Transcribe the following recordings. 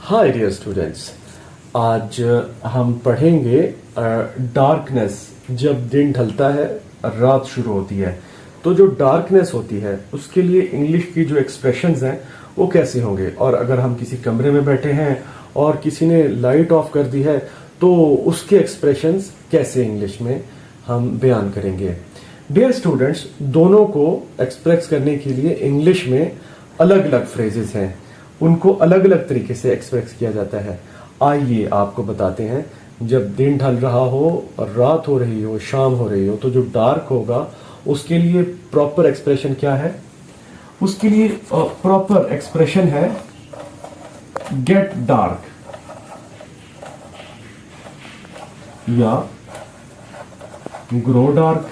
Hi dear students, आज हम पढ़ेंगे डार्कनेस। जब दिन ढलता है, रात शुरू होती है, तो जो डार्कनेस होती है उसके लिए इंग्लिश की जो एक्सप्रेशंस हैं वो कैसे होंगे। और अगर हम किसी कमरे में बैठे हैं और किसी ने लाइट ऑफ कर दी है तो उसके एक्सप्रेशंस कैसे इंग्लिश में हम बयान करेंगे। डियर स्टूडेंट्स, दोनों को एक्सप्रेस करने के लिए इंग्लिश में अलग अलग फ्रेजेस हैं, उनको अलग अलग तरीके से एक्सप्रेस किया जाता है। आइए आपको बताते हैं। जब दिन ढल रहा हो और रात हो रही हो, शाम हो रही हो, तो जो डार्क होगा उसके लिए प्रॉपर एक्सप्रेशन क्या है? उसके लिए प्रॉपर एक्सप्रेशन है गेट डार्क या ग्रो डार्क।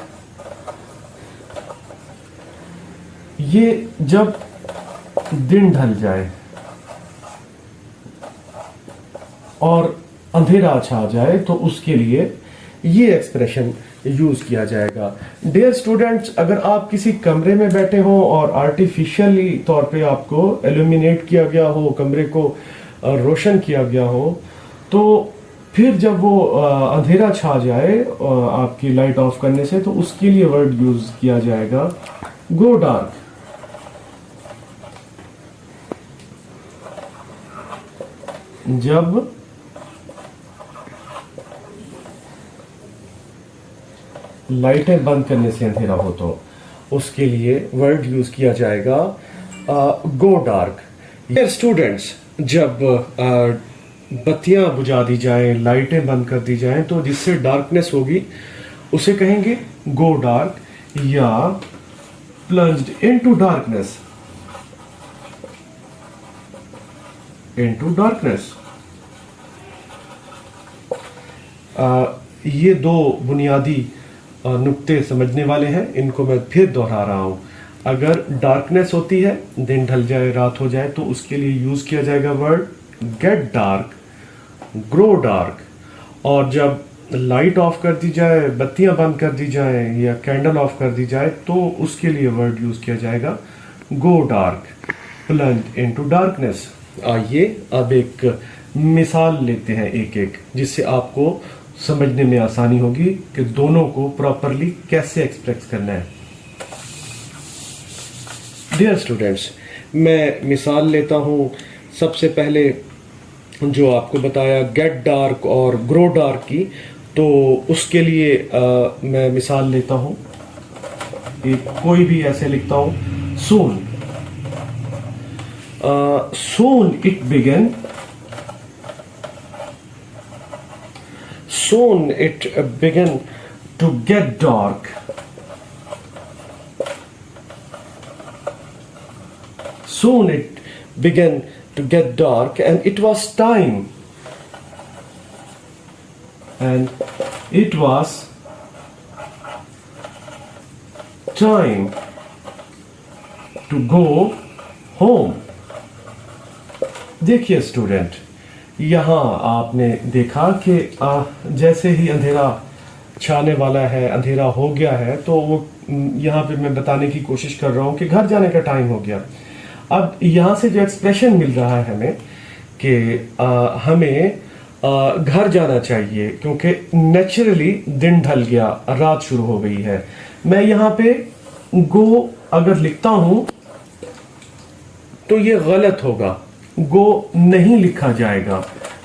ये जब दिन ढल जाए और अंधेरा छा जाए तो उसके लिए ये एक्सप्रेशन यूज किया जाएगा। डियर स्टूडेंट्स, अगर आप किसी कमरे में बैठे हो और आर्टिफिशियली तौर पे आपको एल्यूमिनेट किया गया हो, कमरे को रोशन किया गया हो, तो फिर जब वो अंधेरा छा जाए आपकी लाइट ऑफ करने से, तो उसके लिए वर्ड यूज किया जाएगा गो डार्क। जब लाइटें बंद करने से अंधेरा हो तो उसके लिए वर्ड यूज किया जाएगा गो डार्क। ये स्टूडेंट्स, जब बत्तियां बुझा दी जाएं, लाइटें बंद कर दी जाएं, तो जिससे डार्कनेस होगी उसे कहेंगे गो डार्क या plunged into darkness. Into darkness. ये दो बुनियादी नुक्ते समझने वाले हैं, इनको मैं फिर दोहरा रहा हूं। अगर डार्कनेस होती है, दिन ढल जाए, रात हो जाए, तो उसके लिए यूज किया जाएगा word gate dark, grow dark. और जब लाइट ऑफ कर दी जाए, बत्तियां बंद कर दी जाए या कैंडल ऑफ कर दी जाए, तो उसके लिए वर्ड यूज किया जाएगा गो डार्क, प्लंज इनटू डार्कनेस। आइए अब एक मिसाल लेते हैं एक एक, जिससे आपको समझने में आसानी होगी कि दोनों को प्रॉपरली कैसे एक्सप्रेस करना है। डियर स्टूडेंट्स, मैं मिसाल लेता हूं। सबसे पहले जो आपको बताया गेट डार्क और ग्रो डार्क की, तो उसके लिए मैं मिसाल लेता हूं। एक कोई भी ऐसे लिखता हूं, soon. Soon it began Soon it began to get dark. Soon it began to get dark, and it was time. And it was time to go home. देखिए स्टूडेंट, यहाँ आपने देखा कि जैसे ही अंधेरा छाने वाला है, अंधेरा हो गया है, तो वो यहाँ पे मैं बताने की कोशिश कर रहा हूँ कि घर जाने का टाइम हो गया। अब यहाँ से जो एक्सप्रेशन मिल रहा है हमें कि हमें घर जाना चाहिए, क्योंकि नेचुरली दिन ढल गया, रात शुरू हो गई है। मैं यहाँ पे गो अगर लिखता हूँ तो ये गलत होगा, गो नहीं लिखा जाएगा।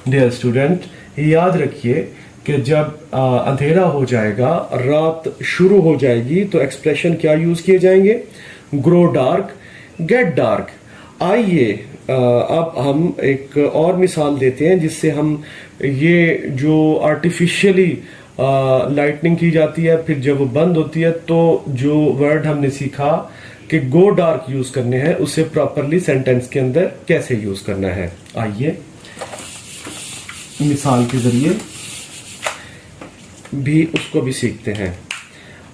डियर स्टूडेंट, याद रखिए कि जब अंधेरा हो जाएगा, रात शुरू हो जाएगी, तो एक्सप्रेशन क्या यूज किए जाएंगे? Grow dark, gate dark. आइए अब हम एक और मिसाल देते हैं, जिससे हम ये जो आर्टिफिशियली लाइटनिंग की जाती है, फिर जब वो बंद होती है, तो जो वर्ड हमने सीखा कि गो डार्क यूज करने हैं, उसे प्रॉपरली सेंटेंस के अंदर कैसे यूज करना है। आइए मिसाल के जरिए भी उसको भी सीखते हैं।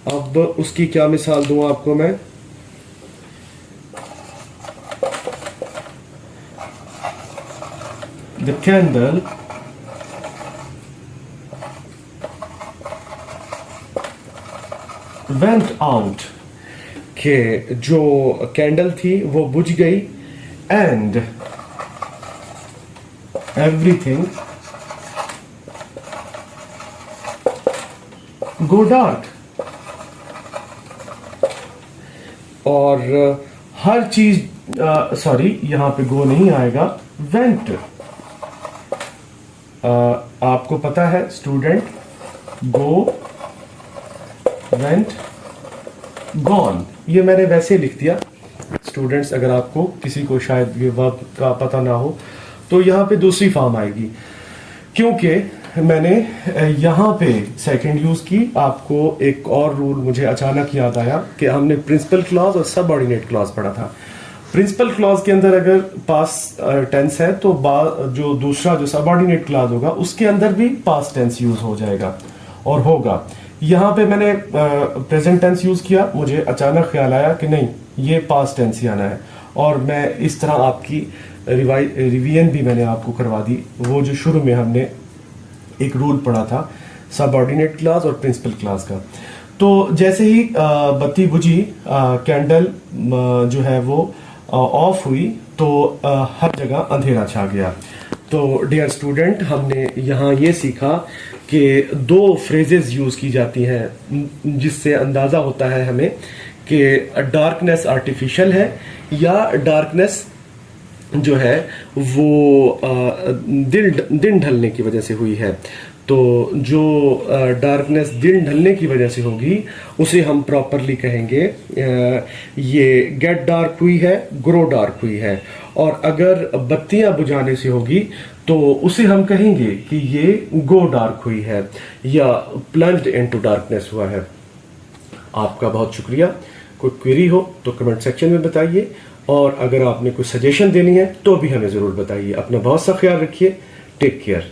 अब उसकी क्या मिसाल दूं आपको मैं? द कैंडल वेंट आउट, कि जो कैंडल थी वो बुझ गई, एंड everything go dark। और हर चीज सॉरी यहां पे गो नहीं आएगा, वेंट। आपको पता है स्टूडेंट, गो, वेंट, गॉन, ये मैंने वैसे ही लिख दिया। स्टूडेंट्स, अगर आपको किसी को शायद ये वर्ब का पता ना हो तो यहाँ पे दूसरी फॉर्म आएगी, क्योंकि मैंने यहाँ पे सेकंड यूज की। आपको एक और रूल मुझे अचानक याद आया कि हमने प्रिंसिपल क्लॉज और सबऑर्डिनेट क्लॉज पढ़ा था। प्रिंसिपल क्लॉज के अंदर अगर पास्ट टेंस है तो जो दूसरा जो सबऑर्डिनेट क्लॉज होगा उसके अंदर भी पास्ट टेंस यूज हो जाएगा और होगा। यहाँ पे मैंने प्रेजेंट टेंस यूज किया, मुझे अचानक ख्याल आया कि नहीं ये पास्ट टेंस ही आना है, और मैं इस तरह आपकी रिवीजन भी मैंने आपको करवा दी। वो जो शुरू में हमने एक रूल पढ़ा था सबऑर्डिनेट क्लॉज और प्रिंसिपल क्लॉज का। तो जैसे ही बत्ती बुझी, कैंडल जो है वो ऑफ हुई, तो हर जगह अंधेरा छा गया। तो डियर स्टूडेंट, हमने यहाँ ये सीखा कि दो फ्रेजेस यूज की जाती हैं जिससे अंदाजा होता है हमें कि डार्कनेस आर्टिफिशियल है या डार्कनेस जो है वो दिन ढलने की वजह से हुई है। तो जो डार्कनेस दिन ढलने की वजह से होगी उसे हम प्रॉपरली कहेंगे ये गेट डार्क हुई है, ग्रो डार्क हुई है। और अगर बत्तियां बुझाने से होगी तो उसे हम कहेंगे कि ये गो डार्क हुई है या प्लंज्ड इनटू डार्कनेस हुआ है। आपका बहुत शुक्रिया। कोई क्वेरी हो तो कमेंट सेक्शन में बताइए, और अगर आपने कोई सजेशन देनी है तो भी हमें ज़रूर बताइए। अपना बहुत सा ख्याल रखिए। Take care.